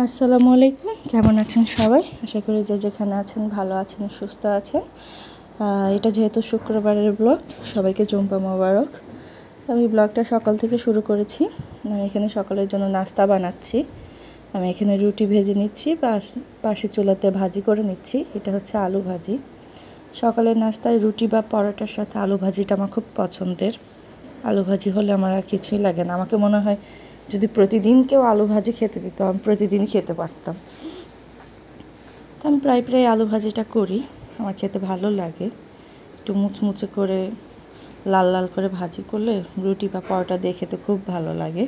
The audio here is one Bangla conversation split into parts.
আসসালামু আলাইকুম, কেমন আছেন সবাই? আশা করি যে যেখানে আছেন ভালো আছেন, সুস্থ আছেন। এটা যেহেতু শুক্রবারের ব্লগ, সবাইকে জুম্পা মোবারক। আমি ব্লগটা সকাল থেকে শুরু করেছি। আমি এখানে সকালের জন্য নাস্তা বানাচ্ছি। আমি এখানে রুটি ভেজে নিচ্ছি, পাশে চুলাতে ভাজি করে নিচ্ছি। এটা হচ্ছে আলু ভাজি। সকালের নাস্তায় রুটি বা পরোটার সাথে আলু ভাজিটা আমার খুব পছন্দের। আলু ভাজি হলে আমার আর কিছুই লাগে না। আমাকে মনে হয় যদি প্রতিদিন কেউ আলু ভাজি খেতে দিত, আমি প্রতিদিনই খেতে পারতাম। তো আমি প্রায় আলু ভাজিটা করি, আমার খেতে ভালো লাগে। একটু মুচমুচে করে লাল লাল করে ভাজি করলে রুটি বা পরোটা দিয়ে খেতে খুব ভালো লাগে।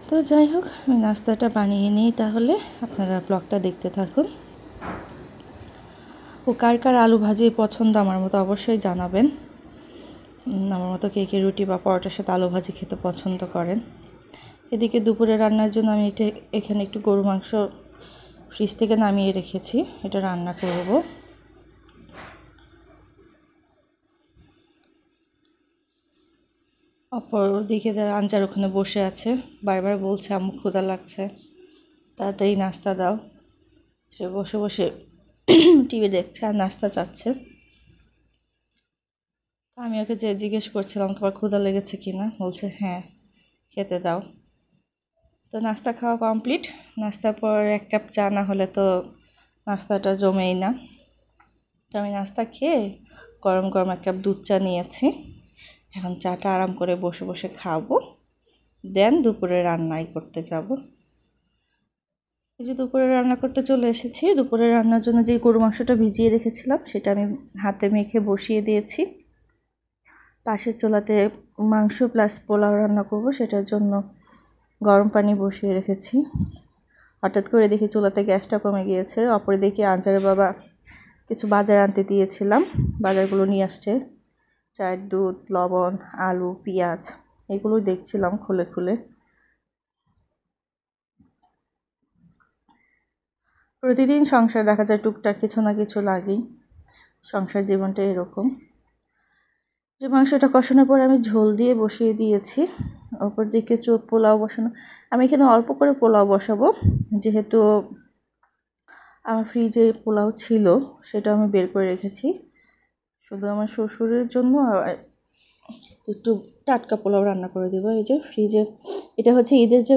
তো যাই হোক, আমি নাস্তাটা বানিয়ে নিই, তাহলে আপনারা ব্লগটা দেখতে থাকুন। ও কার কার আলু ভাজি পছন্দ আমার মতো অবশ্যই জানাবেন। আমার মতো কে কে রুটি বা পরোটার সাথে আলু ভাজি খেতে পছন্দ করেন। এদিকে দুপুরে রান্নার জন্য আমি এখানে একটু গরু মাংস ফ্রিজ থেকে নামিয়ে রেখেছি, এটা রান্না করব। অপর দিকে আনচার ওখানে বসে আছে, বারবার বলছে আম্মু ক্ষুধা লাগছে, তাড়াতাড়ি নাস্তা দাও। সে বসে বসে টিভি দেখছে আর নাস্তা চাচ্ছে। আমি ওকে যে জিজ্ঞেস করছিলাম তোমার ক্ষুধা লেগেছে কিনা, বলছে হ্যাঁ, খেতে দাও। তো নাস্তা খাওয়া কমপ্লিট। নাস্তার পর 1 কাপ চা না হলে তো নাস্তাটা জমেই না। তো আমি নাস্তা খেয়ে গরম গরম 1 কাপ দুধ চা নিয়েছি। এখন চাটা আরাম করে বসে বসে খাবো, দেন দুপুরে রান্নাই করতে যাব। এই যে দুপুরে রান্না করতে চলে এসেছি। দুপুরে রান্নার জন্য যে গরু মাংসটা ভিজিয়ে রেখেছিলাম সেটা আমি হাতে মেখে বসিয়ে দিয়েছি। পাশের চুলাতে মাংস প্লাস পোলাও রান্না করব, সেটার জন্য গরম পানি বসিয়ে রেখেছি। হঠাৎ করে দেখি চুলাতে গ্যাসটা কমে গিয়েছে। অপরে দেখি আনচারের বাবা কিছু বাজার আনতে দিয়েছিলাম, বাজারগুলো নিয়ে আসছে। চায়ের দুধ, লবণ, আলু, পেঁয়াজ, এগুলোই দেখছিলাম খুলে খুলে। প্রতিদিন সংসার দেখা যায় টুকটাক কিছু না কিছু লাগেই, সংসার জীবনটা এরকম। যে মাংসটা কষানোর পর আমি ঝোল দিয়ে বসিয়ে দিয়েছি। অপর দিকে পোলাও বসানো, আমি এখানে অল্প করে পোলাও বসাবো, যেহেতু আমার ফ্রিজে পোলাও ছিল সেটা আমি বের করে রেখেছি। শুধু আমার শ্বশুরের জন্য একটু টাটকা পোলাও রান্না করে দেবো। এই যে ফ্রিজে, এটা হচ্ছে ঈদের যে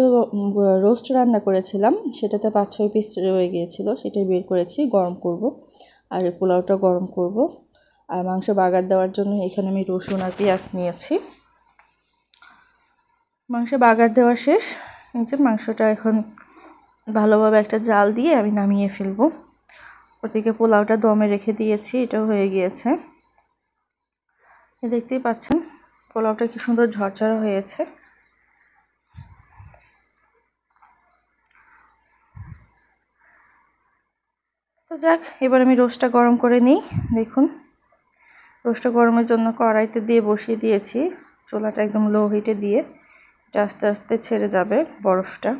রোস্ট রান্না করেছিলাম সেটাতে 5-6 পিস রয়ে গিয়েছিল, সেটাই বের করেছি, গরম করব। আর এই পোলাওটা গরম করব। আর মাংস বাগার দেওয়ার জন্য এখানে আমি রসুন আর পেঁয়াজ নিয়েছি। মাংস বাগার দেওয়া শেষ। এই যে মাংসটা এখন ভালোভাবে একটা জাল দিয়ে আমি নামিয়ে ফেলবো। ওদিকে পোলাওটা দমে রেখে দিয়েছি, এটাও হয়ে গিয়েছে। দেখতেই পাচ্ছেন পোলাওটা কি সুন্দর ঝরঝরা হয়েছে। তো যাক, এবার আমি রোস্টটা গরম করে নিই। দেখুন, রোস্টটা গরমের জন্য কড়াইতে দিয়ে বসিয়ে দিয়েছি, চুলাটা একদম লো হিটে দিয়ে। এটা আস্তে আস্তে ছেড়ে যাবে বরফটা।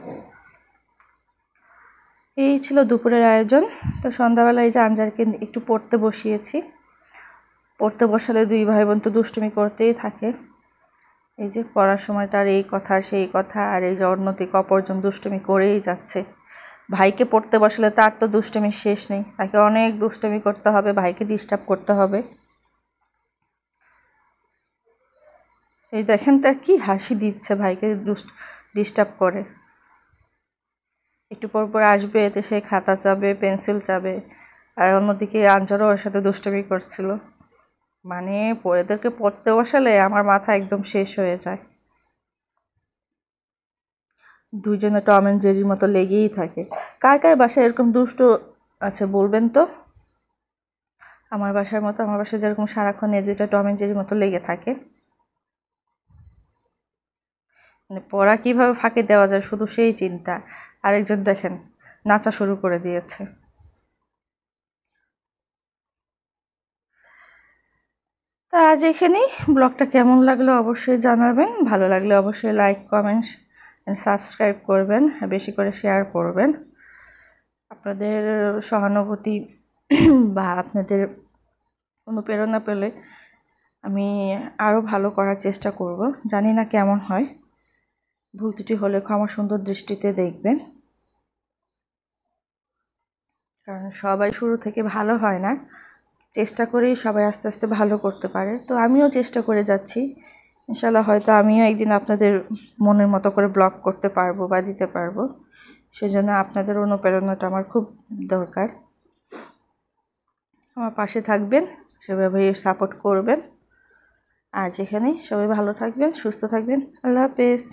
এই ছিল দুপুরের আয়োজন। তো সন্ধ্যাবেলা এই যে আনজারকে একটু পড়তে বসিয়েছি। পড়তে বসালে 2 ভাই বোন তো দুষ্টুমি করতেই থাকে। এই যে পড়ার সময় তার এই কথা সেই কথা, আর এই যে অন্যদিক অপরজন দুষ্টুমি করেই যাচ্ছে। ভাইকে পড়তে বসালে তার তো দুষ্টুমির শেষ নেই, তাকে অনেক দুষ্টুমি করতে হবে, ভাইকে ডিস্টার্ব করতে হবে। এই দেখেন তা কি হাসি দিচ্ছে, ভাইকে ডিস্টার্ব করে। একটু পর পর আসবে, এতে সে খাতা চাবে, পেন্সিল চাবে। আর অন্যদিকে আনজারও ওর সাথে দুষ্টুমি করছিল। মানে এদেরকে পড়তে বসালে আমার মাথা একদম শেষ হয়ে যায়। দুইজনে টম অ্যান্ড জেরির মতো লেগেই থাকে। কার কার বাসায় এরকম দুষ্ট আছে বলবেন তো? আমার বাসার মতো, আমার বাসায় যেরকম সারাক্ষণ এই দুইটা টম অ্যান্ড জেরির মতো লেগে থাকে। মানে পড়া কীভাবে ফাঁকি দেওয়া যায় শুধু সেই চিন্তা। আরেকজন দেখেন নাচা শুরু করে দিয়েছে। তা আজ এখানেই। ব্লগটা কেমন লাগলো অবশ্যই জানাবেন। ভালো লাগলে অবশ্যই লাইক, কমেন্ট অ্যান্ড সাবস্ক্রাইব করবেন, বেশি করে শেয়ার করবেন। আপনাদের সহানুভূতি বা আপনাদের অনুপ্রেরণা পেলে আমি আরও ভালো করার চেষ্টা করব। জানি না কেমন হয়, ভুল ত্রুটি হলে ক্ষমা সুন্দর দৃষ্টিতে দেখবেন। কারণ সবাই শুরু থেকে ভালো হয় না, চেষ্টা করেই সবাই আস্তে আস্তে ভালো করতে পারে। তো আমিও চেষ্টা করে যাচ্ছি, ইনশাল্লাহ হয়তো আমিও একদিন আপনাদের মনের মতো করে ব্লগ করতে পারবো বা দিতে পারবো। সেজন্য আপনাদের অনুপ্রেরণাটা আমার খুব দরকার। আমার পাশে থাকবেন, সেভাবেই সাপোর্ট করবেন। আর যেখানে সবাই ভালো থাকবেন, সুস্থ থাকবেন। আল্লাহ হাফেজ।